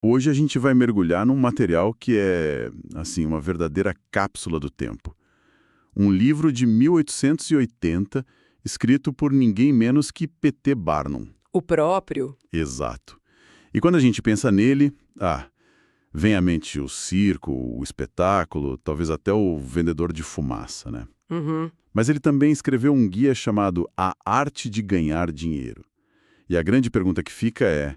Hoje a gente vai mergulhar num material que é, assim, uma verdadeira cápsula do tempo. Um livro de 1880, escrito por ninguém menos que P.T. Barnum. O próprio? Exato. E quando a gente pensa nele, vem à mente o circo, o espetáculo, talvez até o vendedor de fumaça, né? Uhum. Mas ele também escreveu um guia chamado A Arte de Ganhar Dinheiro. E a grande pergunta que fica é: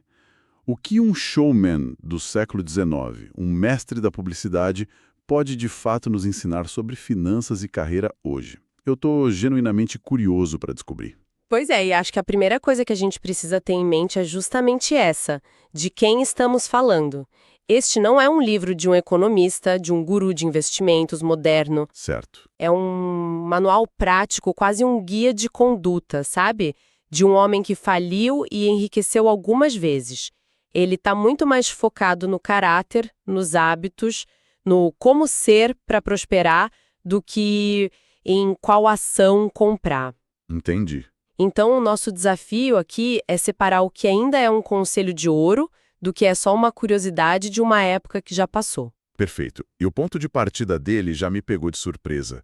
o que um showman do século XIX, um mestre da publicidade, pode de fato nos ensinar sobre finanças e carreira hoje? Eu estou genuinamente curioso para descobrir. Pois é, e acho que a primeira coisa que a gente precisa ter em mente é justamente essa, de quem estamos falando. Este não é um livro de um economista, de um guru de investimentos moderno. Certo. É um manual prático, quase um guia de conduta, sabe? De um homem que faliu e enriqueceu algumas vezes. Ele está muito mais focado no caráter, nos hábitos, no como ser para prosperar, do que em qual ação comprar. Entendi. Então, o nosso desafio aqui é separar o que ainda é um conselho de ouro do que é só uma curiosidade de uma época que já passou. Perfeito. E o ponto de partida dele já me pegou de surpresa.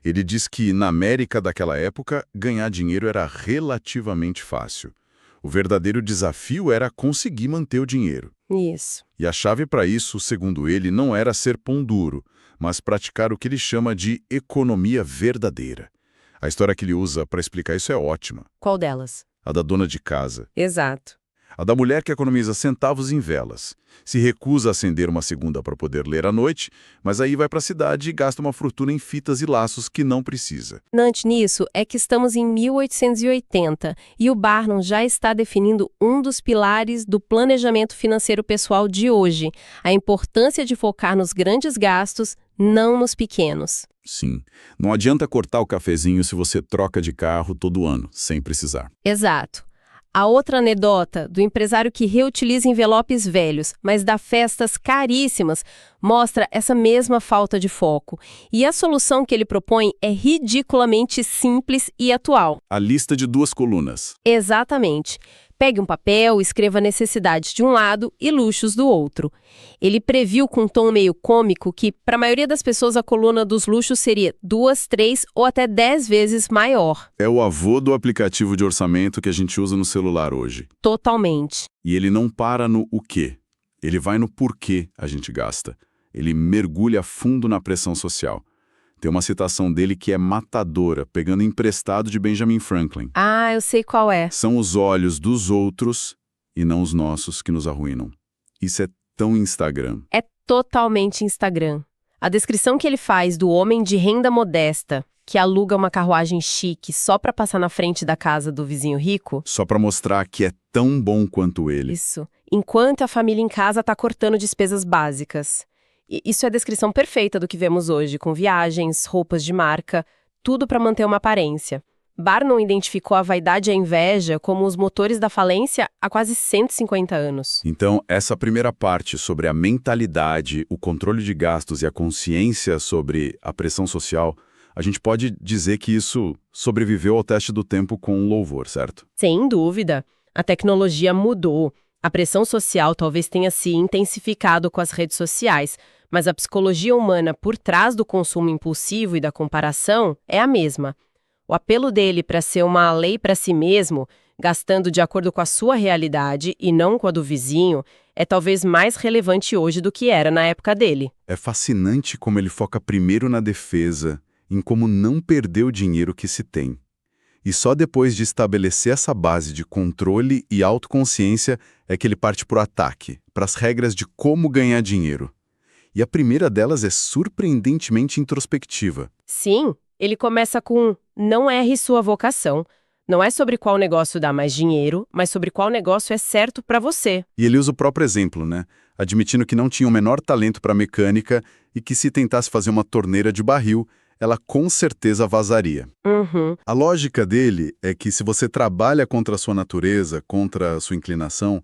Ele diz que, na América daquela época, ganhar dinheiro era relativamente fácil. O verdadeiro desafio era conseguir manter o dinheiro. Isso. E a chave para isso, segundo ele, não era ser pão duro, mas praticar o que ele chama de economia verdadeira. A história que ele usa para explicar isso é ótima. Qual delas? A da dona de casa. Exato. A da mulher que economiza centavos em velas. Se recusa a acender uma segunda para poder ler à noite, mas aí vai para a cidade e gasta uma fortuna em fitas e laços que não precisa. Nante nisso é que estamos em 1880 e o Barnum já está definindo um dos pilares do planejamento financeiro pessoal de hoje, a importância de focar nos grandes gastos, não nos pequenos. Sim. Não adianta cortar o cafezinho se você troca de carro todo ano, sem precisar. Exato. A outra anedota do empresário que reutiliza envelopes velhos, mas dá festas caríssimas, mostra essa mesma falta de foco. E a solução que ele propõe é ridiculamente simples e atual. A lista de 2 colunas. Exatamente. Pegue um papel, escreva necessidades de um lado e luxos do outro. Ele previu com um tom meio cômico que, para a maioria das pessoas, a coluna dos luxos seria 2, 3 ou até 10 vezes maior. É o avô do aplicativo de orçamento que a gente usa no celular hoje. Totalmente. E ele não para no o quê. Ele vai no porquê a gente gasta. Ele mergulha fundo na pressão social. Tem uma citação dele que é matadora, pegando emprestado de Benjamin Franklin. Ah, eu sei qual é. São os olhos dos outros e não os nossos que nos arruinam. Isso é tão Instagram. É totalmente Instagram. A descrição que ele faz do homem de renda modesta, que aluga uma carruagem chique só para passar na frente da casa do vizinho rico. Só para mostrar que é tão bom quanto ele. Isso. Enquanto a família em casa está cortando despesas básicas. Isso é a descrição perfeita do que vemos hoje, com viagens, roupas de marca, tudo para manter uma aparência. Barnum identificou a vaidade e a inveja como os motores da falência há quase 150 anos. Então, essa primeira parte sobre a mentalidade, o controle de gastos e a consciência sobre a pressão social, a gente pode dizer que isso sobreviveu ao teste do tempo com louvor, certo? Sem dúvida. A tecnologia mudou. A pressão social talvez tenha se intensificado com as redes sociais, mas a psicologia humana por trás do consumo impulsivo e da comparação é a mesma. O apelo dele para ser uma lei para si mesmo, gastando de acordo com a sua realidade e não com a do vizinho, é talvez mais relevante hoje do que era na época dele. É fascinante como ele foca primeiro na defesa, em como não perder o dinheiro que se tem. E só depois de estabelecer essa base de controle e autoconsciência é que ele parte para o ataque, para as regras de como ganhar dinheiro. E a primeira delas é surpreendentemente introspectiva. Sim, ele começa com não erre sua vocação. Não é sobre qual negócio dá mais dinheiro, mas sobre qual negócio é certo para você. E ele usa o próprio exemplo, né? Admitindo que não tinha o menor talento para mecânica e que se tentasse fazer uma torneira de barril, ela com certeza vazaria. Uhum. A lógica dele é que se você trabalha contra a sua natureza, contra a sua inclinação,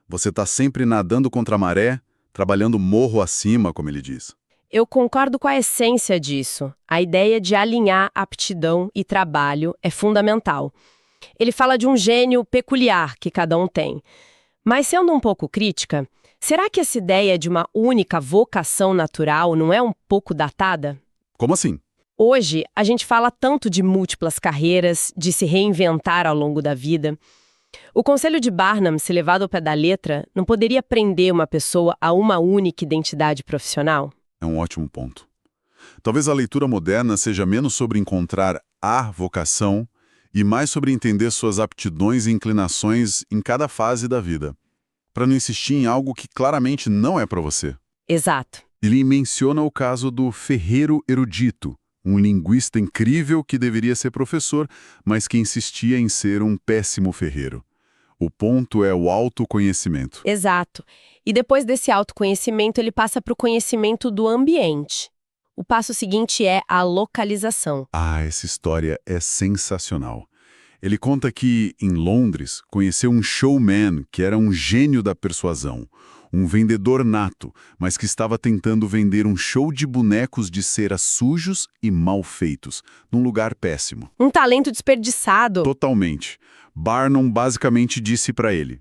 você está sempre nadando contra a maré, trabalhando morro acima, como ele diz. Eu concordo com a essência disso. A ideia de alinhar aptidão e trabalho é fundamental. Ele fala de um gênio peculiar que cada um tem. Mas sendo um pouco crítica, Será que essa ideia de uma única vocação natural não é um pouco datada? Como assim? Hoje, a gente fala tanto de múltiplas carreiras, de se reinventar ao longo da vida. O conselho de Barnum, se levado ao pé da letra, não poderia prender uma pessoa a uma única identidade profissional? É um ótimo ponto. Talvez a leitura moderna seja menos sobre encontrar a vocação e mais sobre entender suas aptidões e inclinações em cada fase da vida, para não insistir em algo que claramente não é para você. Exato. Ele menciona o caso do ferreiro erudito, um linguista incrível que deveria ser professor, mas que insistia em ser um péssimo ferreiro. O ponto é o autoconhecimento. Exato. E depois desse autoconhecimento, ele passa para o conhecimento do ambiente. O passo seguinte é a localização. Ah, essa história é sensacional. Ele conta que, em Londres, conheceu um showman que era um gênio da persuasão, um vendedor nato, mas que estava tentando vender um show de bonecos de cera sujos e mal feitos, num lugar péssimo. Um talento desperdiçado. Totalmente. Barnum basicamente disse para ele: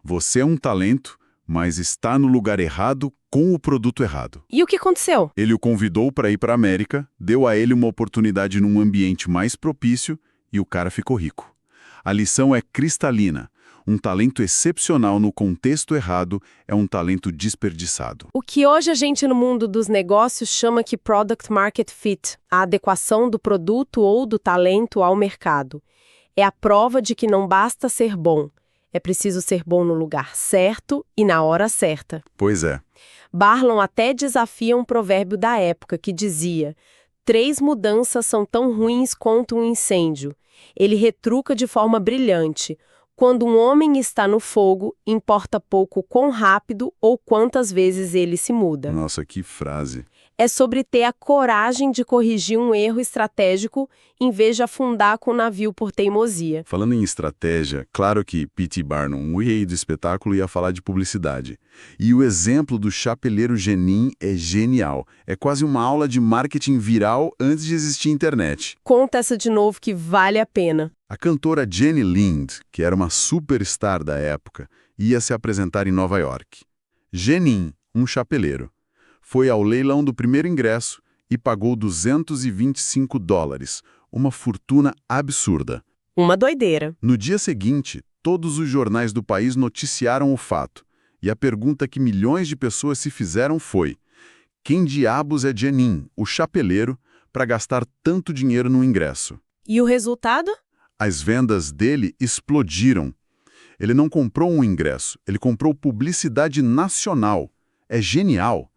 você é um talento, mas está no lugar errado com o produto errado. E o que aconteceu? Ele o convidou para ir para a América, deu a ele uma oportunidade num ambiente mais propício e o cara ficou rico. A lição é cristalina. Um talento excepcional no contexto errado é um talento desperdiçado. O que hoje a gente no mundo dos negócios chama que Product Market Fit, a adequação do produto ou do talento ao mercado. É a prova de que não basta ser bom, é preciso ser bom no lugar certo e na hora certa. Pois é. Barnum até desafia um provérbio da época que dizia: 3 mudanças são tão ruins quanto um incêndio. Ele retruca de forma brilhante: quando um homem está no fogo, importa pouco quão rápido ou quantas vezes ele se muda. Nossa, que frase. É sobre ter a coragem de corrigir um erro estratégico em vez de afundar com o navio por teimosia. Falando em estratégia, claro que P.T. Barnum, o rei do espetáculo, ia falar de publicidade. E o exemplo do chapeleiro Genin é genial. É quase uma aula de marketing viral antes de existir internet. Conta essa de novo que vale a pena. A cantora Jenny Lind, que era uma superstar da época, ia se apresentar em Nova York. Genin, um chapeleiro, foi ao leilão do primeiro ingresso e pagou $225, uma fortuna absurda. Uma doideira. No dia seguinte, todos os jornais do país noticiaram o fato, e a pergunta que milhões de pessoas se fizeram foi: quem diabos é Genin, o chapeleiro, para gastar tanto dinheiro no ingresso? E o resultado? As vendas dele explodiram. Ele não comprou um ingresso, ele comprou publicidade nacional. É genial.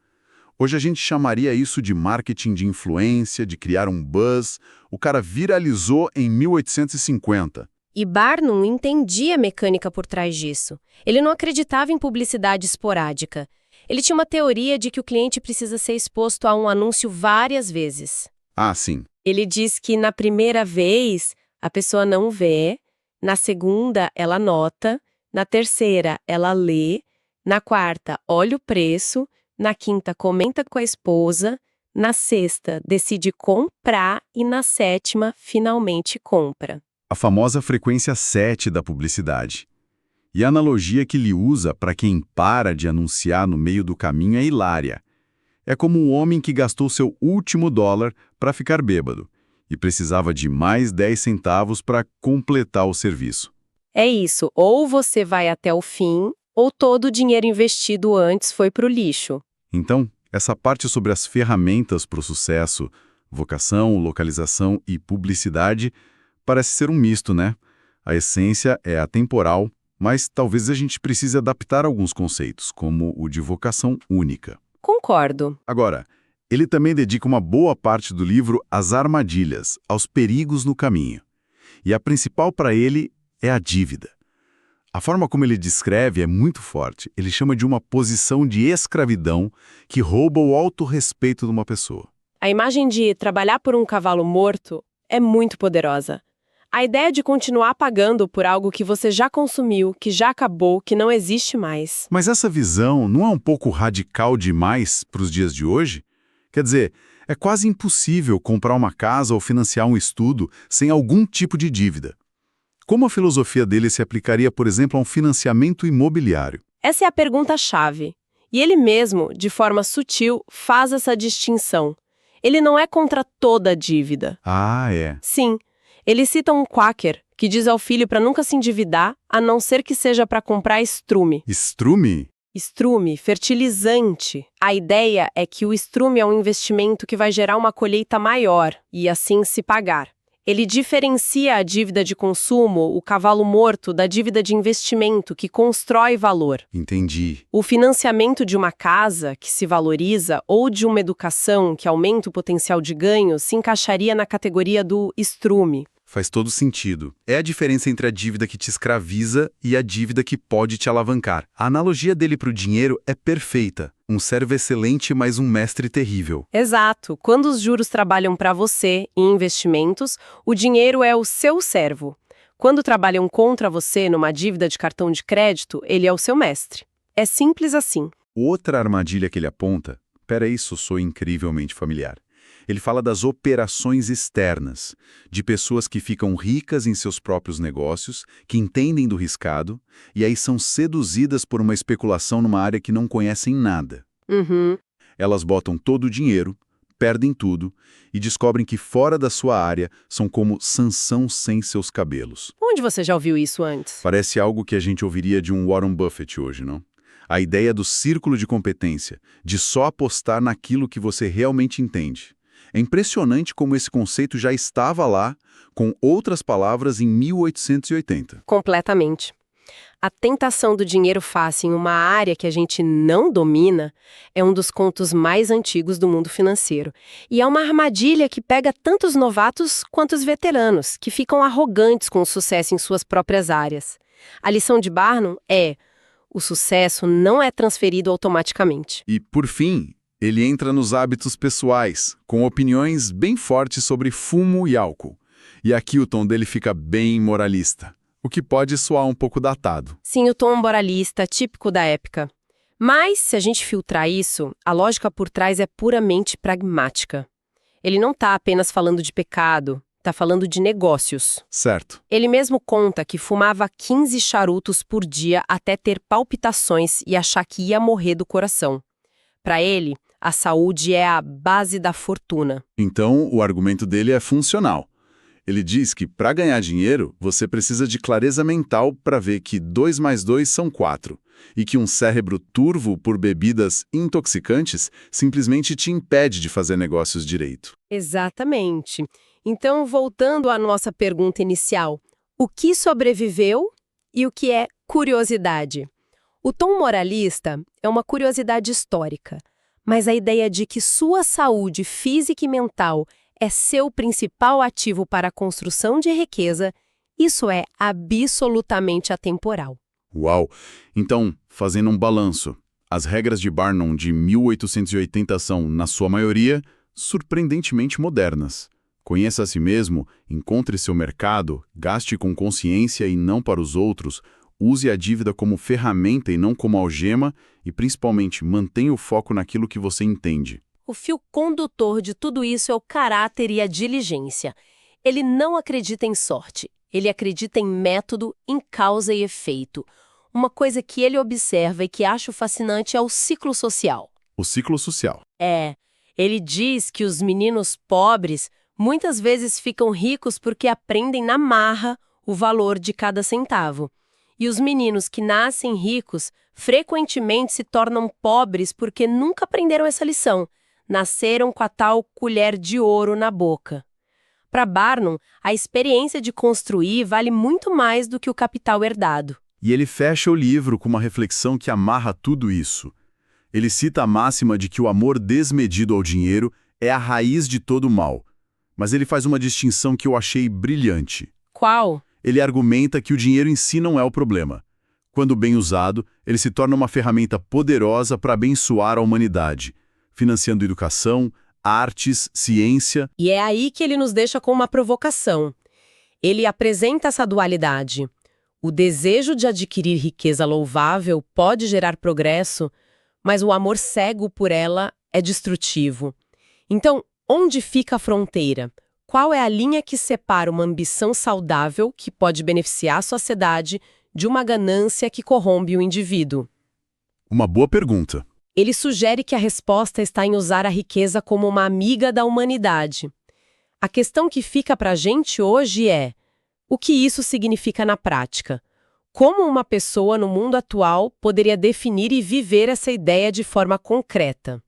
Hoje a gente chamaria isso de marketing de influência, de criar um buzz. O cara viralizou em 1850. E Barnum entendia a mecânica por trás disso. Ele não acreditava em publicidade esporádica. Ele tinha uma teoria de que o cliente precisa ser exposto a um anúncio várias vezes. Ah, sim. Ele diz que na primeira vez a pessoa não vê, na segunda ela nota, na terceira ela lê, na quarta olha o preço, na quinta comenta com a esposa, na sexta decide comprar e na sétima finalmente compra. A famosa frequência 7 da publicidade. E a analogia que ele usa para quem para de anunciar no meio do caminho é hilária. É como um homem que gastou seu último dólar para ficar bêbado e precisava de mais 10 centavos para completar o serviço. É isso, ou você vai até o fim, ou todo o dinheiro investido antes foi para o lixo. Então, essa parte sobre as ferramentas para o sucesso, vocação, localização e publicidade, parece ser um misto, né? A essência é atemporal, mas talvez a gente precise adaptar alguns conceitos, como o de vocação única. Concordo. Agora, ele também dedica uma boa parte do livro às armadilhas, aos perigos no caminho. E a principal para ele é a dívida. A forma como ele descreve é muito forte. Ele chama de uma posição de escravidão que rouba o autorrespeito de uma pessoa. A imagem de trabalhar por um cavalo morto é muito poderosa. A ideia de continuar pagando por algo que você já consumiu, que já acabou, que não existe mais. Mas essa visão não é um pouco radical demais para os dias de hoje? Quer dizer, é quase impossível comprar uma casa ou financiar um estudo sem algum tipo de dívida. Como a filosofia dele se aplicaria, por exemplo, a um financiamento imobiliário? Essa é a pergunta-chave. E ele mesmo, de forma sutil, faz essa distinção. Ele não é contra toda a dívida. Ah, é. Sim, ele cita um quaker que diz ao filho para nunca se endividar, a não ser que seja para comprar estrume. Estrume? Estrume, fertilizante. A ideia é que o estrume é um investimento que vai gerar uma colheita maior e assim se pagar. Ele diferencia a dívida de consumo, o cavalo morto, da dívida de investimento, que constrói valor. Entendi. O financiamento de uma casa, que se valoriza, ou de uma educação, que aumenta o potencial de ganho, se encaixaria na categoria do estrume. Faz todo sentido. É a diferença entre a dívida que te escraviza e a dívida que pode te alavancar. A analogia dele para o dinheiro é perfeita. Um servo excelente, mas um mestre terrível. Exato. Quando os juros trabalham para você em investimentos, o dinheiro é o seu servo. Quando trabalham contra você numa dívida de cartão de crédito, ele é o seu mestre. É simples assim. Outra armadilha que ele aponta, isso sou incrivelmente familiar. Ele fala das operações externas, de pessoas que ficam ricas em seus próprios negócios, que entendem do riscado, e aí são seduzidas por uma especulação numa área que não conhecem nada. Uhum. Elas botam todo o dinheiro, perdem tudo, e descobrem que fora da sua área são como Sansão sem seus cabelos. Onde você já ouviu isso antes? Parece algo que a gente ouviria de um Warren Buffett hoje, não? A ideia do círculo de competência, de só apostar naquilo que você realmente entende. É impressionante como esse conceito já estava lá, com outras palavras, em 1880. Completamente. A tentação do dinheiro fácil em uma área que a gente não domina é um dos contos mais antigos do mundo financeiro. E é uma armadilha que pega tanto os novatos quanto os veteranos, que ficam arrogantes com o sucesso em suas próprias áreas. A lição de Barnum é: o sucesso não é transferido automaticamente. E, por fim, ele entra nos hábitos pessoais, com opiniões bem fortes sobre fumo e álcool. E aqui o tom dele fica bem moralista, o que pode soar um pouco datado. Sim, o tom moralista típico da época. Mas, se a gente filtrar isso, a lógica por trás é puramente pragmática. Ele não está apenas falando de pecado, está falando de negócios. Certo. Ele mesmo conta que fumava 15 charutos por dia até ter palpitações e achar que ia morrer do coração. Para ele, a saúde é a base da fortuna. Então, o argumento dele é funcional. Ele diz que, para ganhar dinheiro, você precisa de clareza mental para ver que 2 mais 2 são 4, e que um cérebro turvo por bebidas intoxicantes simplesmente te impede de fazer negócios direito. Exatamente. Então, voltando à nossa pergunta inicial, o que sobreviveu e o que é curiosidade? O tom moralista é uma curiosidade histórica, mas a ideia de que sua saúde física e mental é seu principal ativo para a construção de riqueza, isso é absolutamente atemporal. Uau! Então, fazendo um balanço, as regras de Barnum de 1880 são, na sua maioria, surpreendentemente modernas. Conheça a si mesmo, encontre seu mercado, gaste com consciência e não para os outros, use a dívida como ferramenta e não como algema e, principalmente, mantenha o foco naquilo que você entende. O fio condutor de tudo isso é o caráter e a diligência. Ele não acredita em sorte, ele acredita em método, em causa e efeito. Uma coisa que ele observa e que acho fascinante é o ciclo social. O ciclo social. Ele diz que os meninos pobres muitas vezes ficam ricos porque aprendem na marra o valor de cada centavo. E os meninos que nascem ricos frequentemente se tornam pobres porque nunca aprenderam essa lição. Nasceram com a tal colher de ouro na boca. Para Barnum, a experiência de construir vale muito mais do que o capital herdado. E ele fecha o livro com uma reflexão que amarra tudo isso. Ele cita a máxima de que o amor desmedido ao dinheiro é a raiz de todo o mal. Mas ele faz uma distinção que eu achei brilhante. Qual? Ele argumenta que o dinheiro em si não é o problema. Quando bem usado, ele se torna uma ferramenta poderosa para abençoar a humanidade, financiando educação, artes, ciência. E é aí que ele nos deixa com uma provocação. Ele apresenta essa dualidade. O desejo de adquirir riqueza louvável pode gerar progresso, mas o amor cego por ela é destrutivo. Então, onde fica a fronteira? Qual é a linha que separa uma ambição saudável, que pode beneficiar a sociedade, de uma ganância que corrompe o indivíduo? Uma boa pergunta. Ele sugere que a resposta está em usar a riqueza como uma amiga da humanidade. A questão que fica para a gente hoje é: o que isso significa na prática? Como uma pessoa no mundo atual poderia definir e viver essa ideia de forma concreta?